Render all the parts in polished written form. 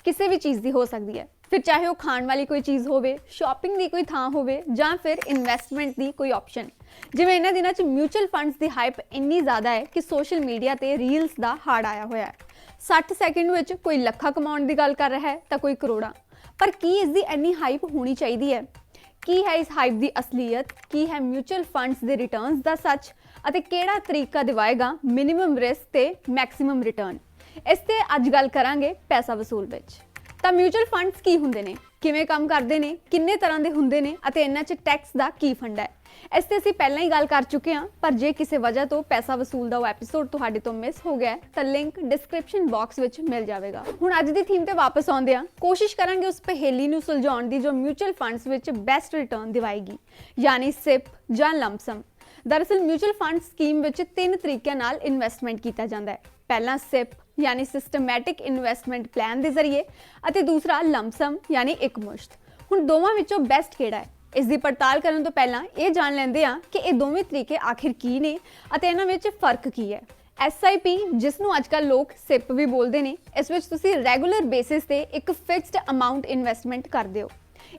ਕਿਸੇ ਵੀ ਚੀਜ਼ ਦੀ ਹੋ ਸਕਦੀ ਹੈ, ਫਿਰ ਚਾਹੇ ਉਹ ਖਾਣ ਵਾਲੀ ਕੋਈ ਚੀਜ਼ ਹੋਵੇ, ਸ਼ਾਪਿੰਗ ਦੀ ਕੋਈ ਥਾਂ ਹੋਵੇ ਜਾਂ ਫਿਰ ਇਨਵੈਸਟਮੈਂਟ ਦੀ ਕੋਈ ਆਪਸ਼ਨ। ਜਿਵੇਂ ਇਹਨਾਂ ਦਿਨਾਂ 'ਚ ਮਿਊਚੁਅਲ ਫੰਡਸ ਦੀ ਹਾਈਪ ਇੰਨੀ ਜ਼ਿਆਦਾ ਹੈ ਕਿ ਸੋਸ਼ਲ ਮੀਡੀਆ ਤੇ ਰੀਲਸ ਦਾ ਹਾੜ ਆਇਆ ਹੋਇਆ ਹੈ। 60 ਸੈਕਿੰਡ ਵਿੱਚ ਕੋਈ ਲੱਖਾਂ ਕਮਾਉਣ ਦੀ ਗੱਲ ਕਰ ਰਿਹਾ ਹੈ ਤਾਂ ਕੋਈ ਕਰੋੜਾਂ। ਪਰ ਕੀ ਇਸ ਦੀ ਇੰਨੀ ਹਾਈਪ ਹੋਣੀ ਚਾਹੀਦੀ ਹੈ? ਕੀ ਹੈ ਇਸ ਹਾਈਪ ਦੀ ਅਸਲੀਅਤ? ਕੀ ਹੈ ਮਿਊਚੁਅਲ ਫੰਡਸ ਦੇ ਰਿਟਰਨਸ ਦਾ ਸੱਚ? ਅਤੇ ਕਿਹੜਾ ਤਰੀਕਾ ਦਿਵਾਏਗਾ ਮਿਨੀਮਮ ਰਿਸਕ ਤੇ ਮੈਕਸਿਮਮ ਰਿਟਰਨ? ਇਸ ਤੇ ਅੱਜ ਗੱਲ ਕਰਾਂਗੇ ਪੈਸਾ ਵਸੂਲ ਵਿੱਚ। ਤਾਂ ਮਿਊਚੁਅਲ ਫੰਡਸ ਕੀ ਹੁੰਦੇ ਨੇ, ਕਿਵੇਂ ਕੰਮ ਕਰਦੇ ਨੇ, ਕਿੰਨੇ ਤਰ੍ਹਾਂ ਦੇ ਹੁੰਦੇ ਨੇ ਅਤੇ ਇਹਨਾਂ 'ਚ ਟੈਕਸ ਦਾ ਕੀ ਫੰਡਾ ਹੈ? ਇਸ ਤੇ ਅਸੀਂ ਪਹਿਲਾਂ ਹੀ ਗੱਲ ਕਰ ਚੁੱਕੇ ਹਾਂ, ਪਰ ਜੇ ਕਿਸੇ ਵਜ੍ਹਾ ਤੋਂ ਪੈਸਾ ਵਸੂਲ ਦਾ ਉਹ ਐਪੀਸੋਡ ਤੁਹਾਡੇ ਤੋਂ ਮਿਸ ਹੋ ਗਿਆ ਤਾਂ ਲਿੰਕ ਡਿਸਕ੍ਰਿਪਸ਼ਨ ਬਾਕਸ ਵਿੱਚ ਮਿਲ ਜਾਵੇਗਾ। ਹੁਣ ਅੱਜ ਦੀ ਥੀਮ ਤੇ ਵਾਪਸ ਆਉਂਦੇ ਹਾਂ, ਕੋਸ਼ਿਸ਼ ਕਰਾਂਗੇ ਉਸ ਪਹੇਲੀ ਨੂੰ ਸੁਲਝਾਉਣ ਦੀ ਜੋ ਮਿਊਚੁਅਲ ਫੰਡਸ ਵਿੱਚ ਬੈਸਟ ਰਿਟਰਨ ਦਿਵਾਏਗੀ, ਯਾਨੀ ਸਿਪ ਜਾਂ ਲੰਪਸਮ। ਦਰਅਸਲ ਮਿਊਚੁਅਲ ਫੰਡ ਸਕੀਮ ਵਿੱਚ 3 ਤਰੀਕਿਆਂ ਨਾਲ ਇਨਵੈਸਟਮੈਂਟ ਕੀਤਾ ਜਾਂਦਾ ਹੈ। ਪਹਿਲਾ ਸਿਪ यानी सिस्टमैटिक इन्वेस्टमेंट प्लान के जरिए ਅਤੇ दूसरा लमसम यानी एक मुश्त। ਹੁਣ ਦੋਵਾਂ ਵਿੱਚੋਂ ਬੈਸਟ ਕਿਹੜਾ ਹੈ, ਇਸ ਦੀ ਪੜਤਾਲ ਕਰਨ ਤੋਂ ਪਹਿਲਾਂ ਇਹ ਜਾਣ ਲੈਂਦੇ ਹਾਂ ਕਿ ਇਹ ਦੋਵੇਂ ਤਰੀਕੇ ਆਖਿਰ ਕੀ ਨੇ ਅਤੇ ਇਹਨਾਂ ਵਿੱਚ ਫਰਕ ਕੀ ਹੈ। SIP ਜਿਸ ਨੂੰ ਅੱਜਕੱਲ ਲੋਕ ਸਿਪ ਵੀ ਬੋਲਦੇ ਨੇ, ਇਸ ਵਿੱਚ ਤੁਸੀਂ ਰੈਗੂਲਰ ਬੇਸਿਸ ਤੇ ਇੱਕ ਫਿਕਸਡ ਅਮਾਉਂਟ ਇਨਵੈਸਟਮੈਂਟ ਕਰਦੇ ਹੋ।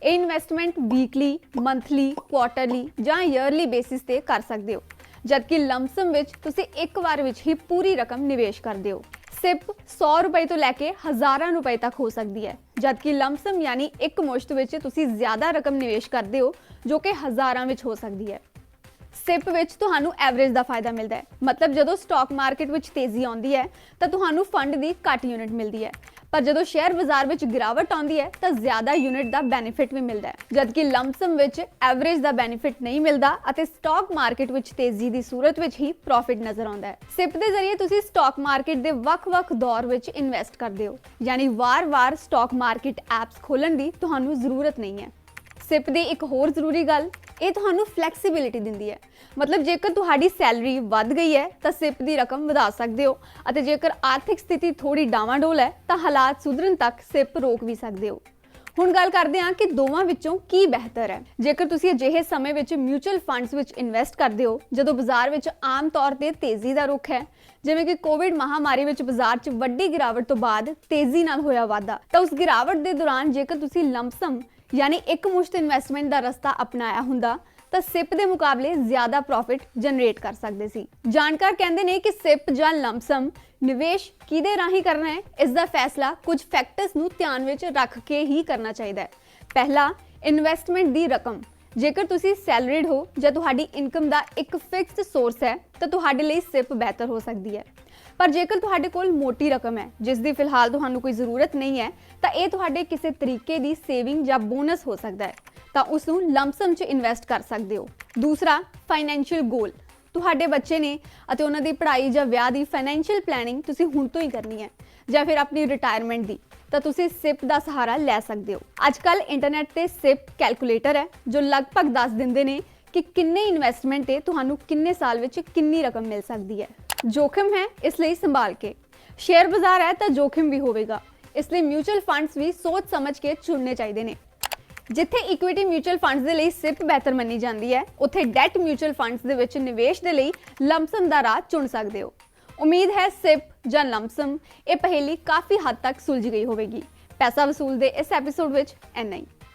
ਇਹ ਇਨਵੈਸਟਮੈਂਟ ਵੀਕਲੀ, ਮੰਥਲੀ, ਕੁਆਟਰਲੀ ਜਾਂ ਈਅਰਲੀ ਬੇਸਿਸ ਤੇ ਕਰ ਸਕਦੇ ਹੋ, ਜਦਕਿ ਲਮਸਮ ਵਿੱਚ ਤੁਸੀਂ ਇੱਕ ਵਾਰ ਵਿੱਚ ਹੀ ਪੂਰੀ ਰਕਮ ਨਿਵੇਸ਼ ਕਰਦੇ ਹੋ। ਸਿਪ 100 ਰੁਪਏ ਤੋਂ ਲੈ ਕੇ ਹਜ਼ਾਰਾਂ ਰੁਪਏ ਤੱਕ ਹੋ ਸਕਦੀ ਹੈ, ਜਦਕਿ ਲਮਸਮ ਯਾਨੀ ਇੱਕ ਮੁਸ਼ਤ ਵਿੱਚ ਤੁਸੀਂ ਜ਼ਿਆਦਾ ਰਕਮ ਨਿਵੇਸ਼ ਕਰਦੇ ਹੋ ਜੋ ਕਿ ਹਜ਼ਾਰਾਂ ਵਿੱਚ ਹੋ ਸਕਦੀ ਹੈ। ਸਿਪ ਵਿੱਚ ਤੁਹਾਨੂੰ ਐਵਰੇਜ ਦਾ ਫਾਇਦਾ ਮਿਲਦਾ ਹੈ, ਮਤਲਬ ਜਦੋਂ ਸਟਾਕ ਮਾਰਕੀਟ ਵਿੱਚ ਤੇਜ਼ੀ ਆਉਂਦੀ ਹੈ ਤਾਂ ਤੁਹਾਨੂੰ ਫੰਡ ਦੀ ਘੱਟ ਯੂਨਿਟ ਮਿਲਦੀ ਹੈ, ਪਰ ਜਦੋਂ ਸ਼ੇਅਰ ਬਾਜ਼ਾਰ ਵਿੱਚ ਗਿਰਾਵਟ ਆਉਂਦੀ ਹੈ ਤਾਂ ਜ਼ਿਆਦਾ ਯੂਨਿਟ ਦਾ ਬੈਨੀਫਿਟ ਵੀ ਮਿਲਦਾ ਹੈ, ਜਦਕਿ ਲਮਸਮ ਵਿੱਚ ਐਵਰੇਜ ਦਾ ਬੈਨੀਫਿਟ ਨਹੀਂ ਮਿਲਦਾ ਅਤੇ ਸਟਾਕ ਮਾਰਕੀਟ ਵਿੱਚ ਤੇਜ਼ੀ ਦੀ ਸੂਰਤ ਵਿੱਚ ਹੀ ਪ੍ਰੋਫਿਟ ਨਜ਼ਰ ਆਉਂਦਾ ਹੈ। ਸਿਪ ਦੇ ਜ਼ਰੀਏ ਤੁਸੀਂ ਸਟਾਕ ਮਾਰਕੀਟ ਦੇ ਵੱਖ-ਵੱਖ ਦੌਰ ਵਿੱਚ ਇਨਵੈਸਟ ਕਰਦੇ ਹੋ, ਯਾਨੀ ਵਾਰ-ਵਾਰ ਸਟਾਕ ਮਾਰਕੀਟ ਐਪਸ ਖੋਲ੍ਹਣ ਦੀ ਤੁਹਾਨੂੰ ਜ਼ਰੂਰਤ ਨਹੀਂ ਹੈ। ਸਿਪ ਦੀ ਇੱਕ ਹੋਰ ਜ਼ਰੂਰੀ ਗੱਲ, ਇਹ ਤੁਹਾਨੂੰ ਫਲੈਕਸੀਬਿਲਿਟੀ ਦਿੰਦੀ ਹੈ, ਮਤਲਬ ਜੇਕਰ ਤੁਹਾਡੀ ਸੈਲਰੀ ਵੱਧ ਗਈ ਹੈ ਤਾਂ ਸਿਪ ਦੀ ਰਕਮ ਵਧਾ ਸਕਦੇ ਹੋ ਅਤੇ ਜੇਕਰ ਆਰਥਿਕ ਸਥਿਤੀ ਥੋੜੀ ਡਾਵਾਂਡੋਲ ਹੈ ਤਾਂ ਹਾਲਾਤ ਸੁਧਰਨ ਤੱਕ ਸਿਪ ਰੋਕ ਵੀ ਸਕਦੇ ਹੋ। ਹੁਣ ਗੱਲ ਕਰਦੇ ਹਾਂ ਕਿ ਦੋਵਾਂ ਵਿੱਚੋਂ ਕੀ ਬਿਹਤਰ ਹੈ। ਜੇਕਰ ਤੁਸੀਂ ਅਜਿਹੇ ਸਮੇਂ ਵਿੱਚ ਮਿਊਚੁਅਲ ਫੰਡਸ ਵਿੱਚ ਇਨਵੈਸਟ ਕਰਦੇ ਹੋ ਜਦੋਂ ਬਾਜ਼ਾਰ ਵਿੱਚ ਆਮ ਤੌਰ ਤੇ ਤੇਜ਼ੀ ਦਾ ਰੁਖ ਹੈ, ਜਿਵੇਂ ਕਿ ਕੋਵਿਡ ਮਹਾਮਾਰੀ ਵਿੱਚ ਬਾਜ਼ਾਰ 'ਚ ਵੱਡੀ ਗਿਰਾਵਟ ਤੋਂ ਬਾਅਦ ਤੇਜ਼ੀ ਨਾਲ ਹੋਇਆ ਵਾਧਾ, ਤਾਂ ਉਸ ਗਿਰਾਵਟ ਦੇ ਦੌਰਾਨ ਜੇਕਰ ਤੁਸੀਂ ਲਮਸਮ यानी एक मुश्त इन्वेस्टमेंट का रस्ता अपनाया हुंदा ਤਾਂ ਸਿਪ ਦੇ ਮੁਕਾਬਲੇ ਜ਼ਿਆਦਾ ਪ੍ਰੋਫਿਟ ਜਨਰੇਟ ਕਰ ਸਕਦੇ ਸੀ। ਜਾਣਕਾਰ ਕਹਿੰਦੇ ਨੇ ਕਿ ਸਿਪ ਜਾਂ ਲਮਸਮ ਨਿਵੇਸ਼ ਕਿਹਦੇ ਰਾਹੀਂ ਕਰਨਾ ਹੈ, ਇਸ ਦਾ ਫੈਸਲਾ ਕੁਝ ਫੈਕਟਰਸ ਨੂੰ ਧਿਆਨ ਵਿੱਚ ਰੱਖ ਕੇ ਹੀ ਕਰਨਾ ਚਾਹੀਦਾ ਹੈ। ਪਹਿਲਾ, ਇਨਵੈਸਟਮੈਂਟ ਦੀ ਰਕਮ। ਜੇਕਰ ਤੁਸੀਂ ਸੈਲਰੀਡ ਹੋ ਜਾਂ ਤੁਹਾਡੀ ਇਨਕਮ ਦਾ ਇੱਕ ਫਿਕਸਡ ਸੋਰਸ ਹੈ ਤਾਂ ਤੁਹਾਡੇ ਲਈ ਸਿਪ ਬਿਹਤਰ ਹੋ ਸਕਦੀ ਹੈ। ਪਰ ਜੇਕਰ ਤੁਹਾਡੇ ਕੋਲ ਮੋਟੀ ਰਕਮ ਹੈ ਜਿਸ ਦੀ ਫਿਲਹਾਲ ਤੁਹਾਨੂੰ ਕੋਈ ਜ਼ਰੂਰਤ ਨਹੀਂ ਹੈ ਤਾਂ ਇਹ ਤੁਹਾਡੇ ਕਿਸੇ ਤਰੀਕੇ ਦੀ ਸੇਵਿੰਗ ਜਾਂ ਬੋਨਸ ਹੋ ਸਕਦਾ ਹੈ, ਤਾਂ ਉਸ ਨੂੰ ਲਮਸਮ 'ਚ ਇਨਵੈਸਟ ਕਰ ਸਕਦੇ ਹੋ। ਦੂਸਰਾ, ਫਾਈਨੈਂਸ਼ੀਅਲ ਗੋਲ। ਤੁਹਾਡੇ ਬੱਚੇ ਨੇ ਅਤੇ ਉਹਨਾਂ ਦੀ ਪੜ੍ਹਾਈ ਜਾਂ ਵਿਆਹ ਦੀ ਫਾਈਨੈਂਸ਼ੀਅਲ ਪਲੈਨਿੰਗ ਤੁਸੀਂ ਹੁਣ ਤੋਂ ਹੀ ਕਰਨੀ ਹੈ, ਜਾਂ ਫਿਰ ਆਪਣੀ ਰਿਟਾਇਰਮੈਂਟ ਦੀ, ਤਾਂ ਤੁਸੀਂ ਸਿਪ ਦਾ ਸਹਾਰਾ ਲੈ ਸਕਦੇ ਹੋ। ਅੱਜ ਕੱਲ੍ਹ ਇੰਟਰਨੈਟ ਤੇ ਸਿਪ ਕੈਲਕੂਲੇਟਰ ਹੈ ਜੋ ਲਗਭਗ ਦੱਸ ਦਿੰਦੇ ਨੇ ਕਿ ਕਿੰਨੇ ਇਨਵੈਸਟਮੈਂਟ ਤੇ ਤੁਹਾਨੂੰ ਕਿੰਨੇ ਸਾਲ ਵਿੱਚ ਕਿੰਨੀ ਰਕਮ ਮਿਲ ਸਕਦੀ ਹੈ। जोखिम है इसलिए संभाल के, शेयर बाजार है तो जोखिम भी होगा, इसलिए म्यूचुअल फंड्स भी सोच समझ के चुनने चाहिए ने। जिथे इक्विटी म्यूचुअल फंड्स दे लई सिप बेहतर मनी जाती है, उत्थे डेट म्यूचुअल फंड्स दे विच निवेश दे लई लमसम दा राह चुन सकते हो। उम्मीद है सिप जां लमसम ये पहेली काफ़ी हद तक सुलझ गई होगी। पैसा वसूल दे इस एपीसोड विच इन्ना ही।